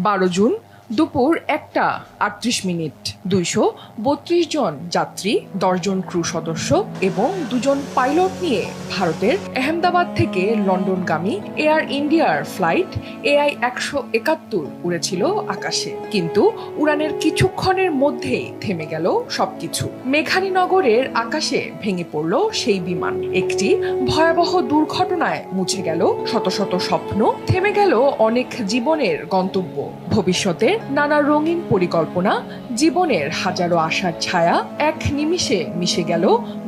12 June দুপুর 1:38 232 জন যাত্রী, 10 জন crew সদস্য এবং 2 জন পাইলট নিয়ে ভারতের আহমেদাবাদ থেকে লন্ডনগামী এয়ার ইন্ডিয়ার ফ্লাইট AI-171 উড়েছিল আকাশে। কিন্তু উড়ানের কিছুক্ষণের মধ্যেই থেমে গেল সবকিছু। মেঘানীনগরের আকাশে ভেঙে পড়ল সেই বিমান। একটি ভয়াবহ দুর্ঘটনায় মুছে গেল শত শত স্বপ্ন, থেমে গেল অনেক জীবনের গন্তব্য। ভবিষ্যতে নানা রঙিন পরিকল্পনা, জীবনের হাজারো আশার ছায়া এক নিমিষে মিশে গেল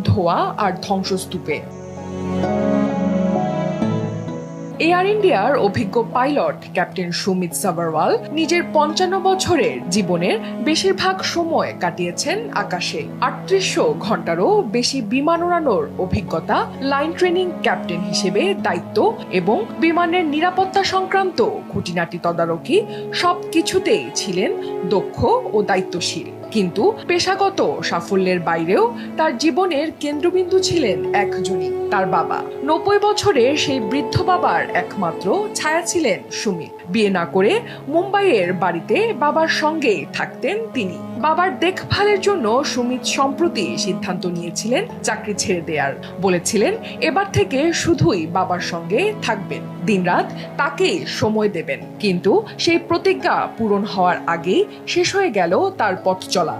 ধোঁয়া আর ধ্বংসস্তূপে। এয়ার ইন্ডিয়ার অভিজ্ঞ পাইলট ক্যাপ্টেন সুমিত সাবারওয়াল নিজের 55 বছরের জীবনের বেশিরভাগ সময় কাটিয়েছেন আকাশে। 3800 ঘন্টারও বেশি বিমান উড়ানোর অভিজ্ঞতা, লাইন ট্রেনিং ক্যাপ্টেন হিসেবে দায়িত্ব এবং বিমানের নিরাপত্তা সংক্রান্ত খুঁটিনাটি তদারকি সবকিছুতেই ছিলেন দক্ষ ও দায়িত্বশীল। কিন্তু পেশাগত সাফল্যের বাইরেও তার জীবনের কেন্দ্রবিন্দু ছিলেন একজনই, তার বাবা। 90 বছরের সেই বৃদ্ধ বাবার একমাত্র ছায়া ছিলেন সুমিত। বিয়ে না করে মুম্বাইয়ের বাড়িতে বাবার সঙ্গেই থাকতেন তিনি। বাবার দেখভালের জন্য সুমিত সম্প্রতি সিদ্ধান্ত নিয়েছিলেন চাকরি ছেড়ে দেওয়ার। বলেছিলেন এবার থেকে শুধুই বাবার সঙ্গে থাকবেন, দিনরাত তাকেই সময় দেবেন। কিন্তু সেই প্রতিজ্ঞা পূরণ হওয়ার আগেই শেষ হয়ে গেল তার পথ চলা।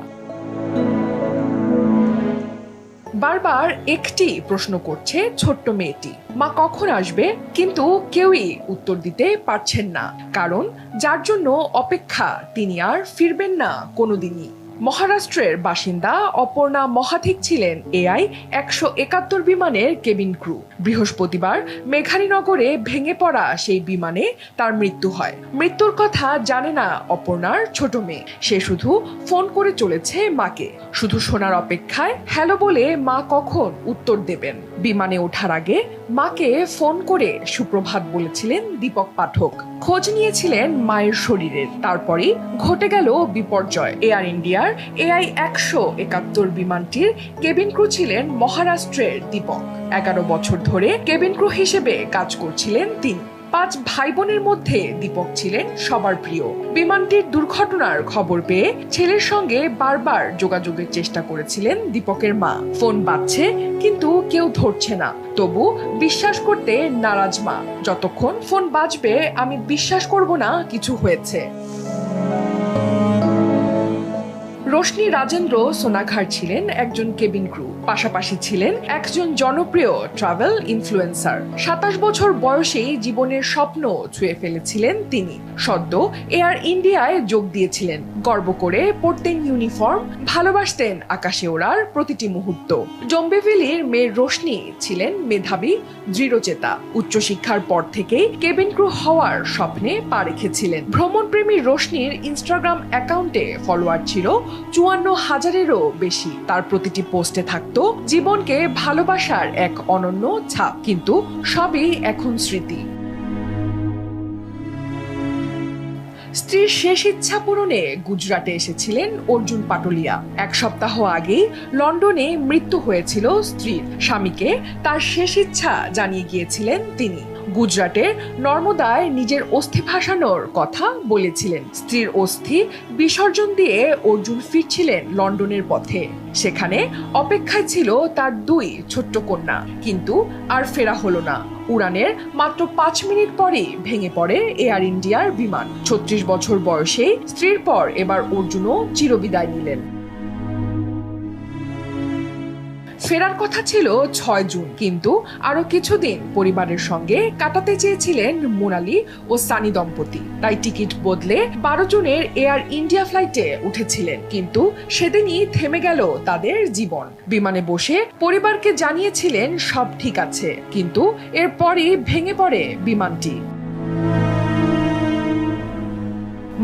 বারবার একটি প্রশ্ন করছে ছোট্ট মেয়েটি, মা কখন আসবে? কিন্তু কেউই উত্তর দিতে পারছেন না, কারণ যার জন্য অপেক্ষা তিনি আর ফিরবেন না কোনোদিনই। মহারাষ্ট্রের বাসিন্দা অপর্ণা মহাথিক ছিলেন AI-171 বিমানের কেবিন ক্রু। বৃহস্পতিবার মেঘানীনগরে ভেঙে পড়া সেই বিমানে তার মৃত্যু হয়। মৃত্যুর কথা জানে না অপর্ণার ছোট মেয়ে। সে শুধু ফোন করে চলেছে মাকে, শুধু শোনার অপেক্ষায় হ্যালো বলে মা কখন উত্তর দেবেন। বিমানে ওঠার আগে মাকে ফোন করে সুপ্রভাত বলেছিলেন দীপক পাঠক। খোঁজ নিয়েছিলেন মায়ের শরীরের। তারপরে ঘটে গেল বিপর্যয়। এয়ার ইন্ডিয়ার AI-171 বিমানটির কেবিন ক্রু ছিলেন মহারাষ্ট্রের দীপক। 11 বছর ধরে কেবিন ক্রু হিসেবে কাজ করছিলেন তিনি। 5 ভাই বোনের মধ্যে দীপক ছিলেন সবার প্রিয়। বিমানটির দুর্ঘটনার খবর পেয়ে ছেলের সঙ্গে বারবার যোগাযোগের চেষ্টা করেছিলেন দীপকের মা। ফোন বাজছে কিন্তু কেউ ধরছে না, তবু বিশ্বাস করতে নারাজ মা। যতক্ষণ ফোন বাজবে আমি বিশ্বাস করব না কিছু হয়েছে। রোশনি রাজেন্দ্র সোনাঘার ছিলেন একজন কেবিন ক্রু, পাশাপাশি ছিলেন একজন জনপ্রিয় ট্রাভেল ইনফ্লুয়েন্সার। 27 বছর বয়সেই জীবনের স্বপ্ন ছুঁয়ে ফেলেছিলেন তিনি। সদ্য এয়ার ইন্ডিয়ায় যোগ দিয়েছিলেন। গর্ব করে পরতেন ইউনিফর্ম, ভালোবাসতেন আকাশে ওড়ার প্রতিটি মুহূর্ত। জম্বিভিলির মেয়ে রোশনি ছিলেন মেধাবী, দৃঢ়চেতা। উচ্চশিক্ষার পর থেকেই কেবিন ক্রু হওয়ার স্বপ্নে পা রেখেছিলেন। ভ্রমণপ্রেমী রোশনির ইনস্টাগ্রাম অ্যাকাউন্টে ফলোয়ার ছিল 54,000-এরও বেশি। তার প্রতিটি পোস্টে থাকতো জীবনকে ভালোবাসার এক অনন্য ছাপ। কিন্তু সবই এখন স্মৃতি। স্ত্রীর শেষ ইচ্ছা পূরণে গুজরাটে এসেছিলেন অর্জুন পাটলিয়া। 1 সপ্তাহ আগেই লন্ডনে মৃত্যু হয়েছিল স্ত্রীর। স্বামীকে তার শেষ ইচ্ছা জানিয়ে গিয়েছিলেন তিনি। গুজরাটের নর্মদায় নিজের অস্থি ভাসানোর কথা বলেছিলেন। স্ত্রীর অস্থি বিসর্জন দিয়ে অর্জুন ফিরছিলেন লন্ডনের পথে। সেখানে অপেক্ষায় ছিল তার 2 ছোট্ট কন্যা। কিন্তু আর ফেরা হলো না। উড়ানের মাত্র 5 মিনিট পরেই ভেঙে পড়ে এয়ার ইন্ডিয়ার বিমান। 36 বছর বয়সেই স্ত্রীর পর এবার অর্জুনও চিরবিদায় নিলেন। ফেরার কথা ছিল 6 জুন, কিন্তু আরো কিছুদিন পরিবারের সঙ্গে কাটাতে চেয়েছিলেন মোনালি ও সানি দম্পতি। তাই টিকিট বদলে 12 জুনের এয়ার ইন্ডিয়া ফ্লাইটে উঠেছিলেন। কিন্তু সেদিনই থেমে গেল তাদের জীবন। বিমানে বসে পরিবারকে জানিয়েছিলেন সব ঠিক আছে, কিন্তু এরপরই ভেঙে পড়ে বিমানটি।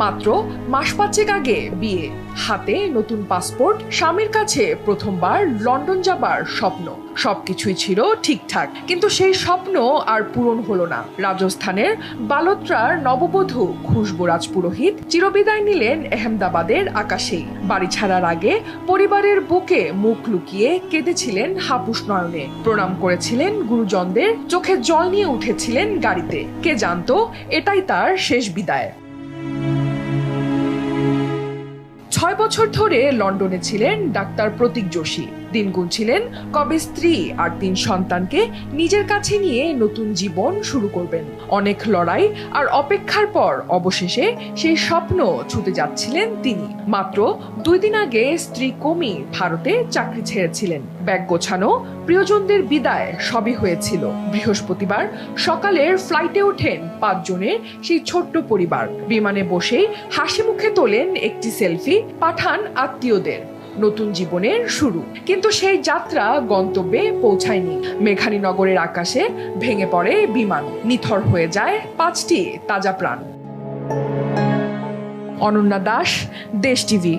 মাত্র মাস 5 আগে বিয়ে, হাতে নতুন পাসপোর্ট, স্বামীর কাছে প্রথমবার লন্ডন যাবার স্বপ্ন। সবকিছুই ছিল ঠিকঠাক, কিন্তু সেই স্বপ্ন আর পূরণ হলো না। রাজস্থানের বালোত্রার নববধূ খুশবু রাজপুরোহিত চিরবিদায় নিলেন আহমেদাবাদের আকাশেই। বাড়ি ছাড়ার আগে পরিবারের বুকে মুখ লুকিয়ে কেঁদেছিলেন হাপুস নয়নে। প্রণাম করেছিলেন গুরুজনদের, চোখে জল নিয়ে উঠেছিলেন গাড়িতে। কে জানতো এটাই তার শেষ বিদায়। 6 বছর ধরে লন্ডনে ছিলেন ডাক্তার প্রতীক যোশী। দিন গুনছিলেন কবে স্ত্রী আর 3 সন্তানকে নিজের কাছে নিয়ে নতুন জীবন শুরু করবেন। অনেক লড়াই আর অপেক্ষার পর অবশেষে সেই স্বপ্ন ছুঁতে যাচ্ছিলেন তিনি। মাত্র 2 দিন আগে স্ত্রী কমি ভারতে চাকরি ছেড়েছিলেন। ব্যাগ গোছানো, প্রিয়জনদের বিদায় সবই হয়েছিল। বৃহস্পতিবার সকালের ফ্লাইটে ওঠেন 5 জনের সেই ছোট্ট পরিবার। বিমানে বসেই হাসি মুখে তোলেন একটি সেলফি, পাঠান আত্মীয়দের। নতুন জীবনের শুরু। কিন্তু সেই যাত্রা গন্তব্যে পৌঁছায়নি। মেঘানীনগরের আকাশে ভেঙে পড়ে বিমান, নিথর হয়ে যায় 5টি তাজা প্রাণ। অনন্যা দাস, দেশ টিভি।